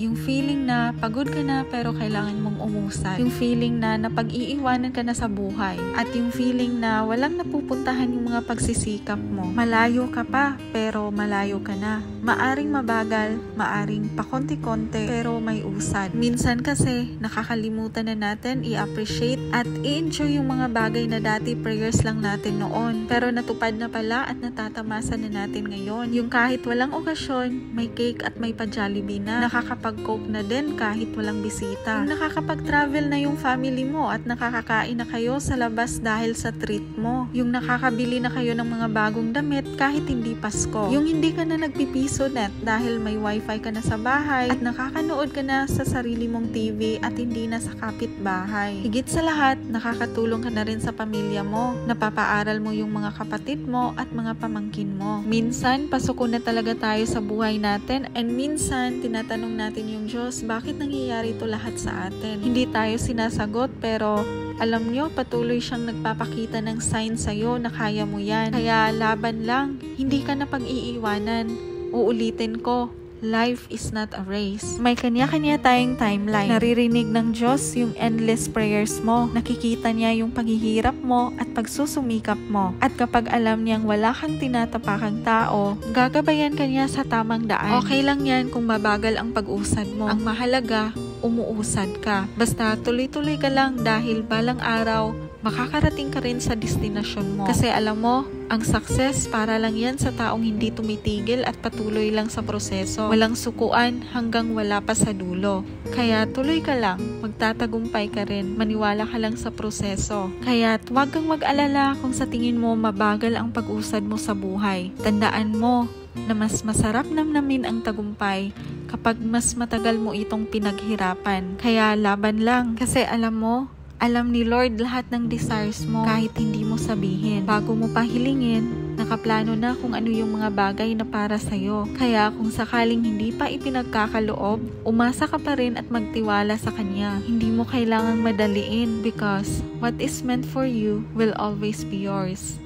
Yung feeling na pagod ka na pero kailangan mong umusad. Yung feeling na napag-iiwanan ka na sa buhay. At yung feeling na walang napupuntahan yung mga pagsisikap mo. Malayo ka pa pero malayo ka na. Maaring mabagal, maaring pakonti-konti pero may usad. Minsan kasi nakakalimutan na natin i-appreciate at i-enjoy yung mga bagay na dati prayers lang natin noon. Pero natupad na pala at natatamasa na natin ngayon. Yung kahit walang okasyon, may cake at may pa-Jollibee na. Nakakapag-coke na din kahit walang bisita. Yung nakakapag-travel na yung family mo at nakakakain na kayo sa labas dahil sa treat mo. Yung nakakabili na kayo ng mga bagong damit kahit hindi Pasko. Yung hindi ka na nagpipiso net dahil may wifi ka na sa bahay at nakakanood ka na sa sarili mong TV at hindi na sa kapitbahay. Higit sa lahat, nakakatulong ka na rin sa pamilya mo. Napapaaral mo yung mga kapatid mo at mga pamangkin mo. Minsan, pasuko na talaga tayo sa buhay natin and minsan, tinatanong natin yung Diyos, bakit nangyayari ito lahat sa atin? Hindi tayo sinasagot pero alam nyo, patuloy siyang nagpapakita ng sign sa'yo na kaya mo yan. Kaya laban lang, hindi ka na pag-iiwanan. Uulitin ko, life is not a race. May kanya-kanya tayong timeline. Naririnig ng Diyos yung endless prayers mo. Nakikita niya yung paghihirap mo at pagsusumikap mo. At kapag alam niyang wala kang tinatapakang tao, gagabayan ka niya sa tamang daan. Okay lang yan kung mabagal ang pag-usad mo. Ang mahalaga, umuusad ka. Basta tuloy-tuloy ka lang dahil balang araw, makakarating ka rin sa destinasyon mo. Kasi alam mo, ang success para lang yan sa taong hindi tumitigil at patuloy lang sa proseso. Walang sukuan hanggang wala pa sa dulo. Kaya tuloy ka lang, magtatagumpay ka rin, maniwala ka lang sa proseso. Kaya huwag kang mag-alala kung sa tingin mo mabagal ang pag-usad mo sa buhay. Tandaan mo na mas masarap namnamin ang tagumpay kapag mas matagal mo itong pinaghirapan. Kaya laban lang. Kasi alam mo, alam ni Lord lahat ng desires mo kahit hindi mo sabihin. Bago mo pa hilingin, nakaplano na kung ano yung mga bagay na para sa'yo. Kaya kung sakaling hindi pa ipinagkakaloob, umasa ka pa rin at magtiwala sa Kanya. Hindi mo kailangang madaliin because what is meant for you will always be yours.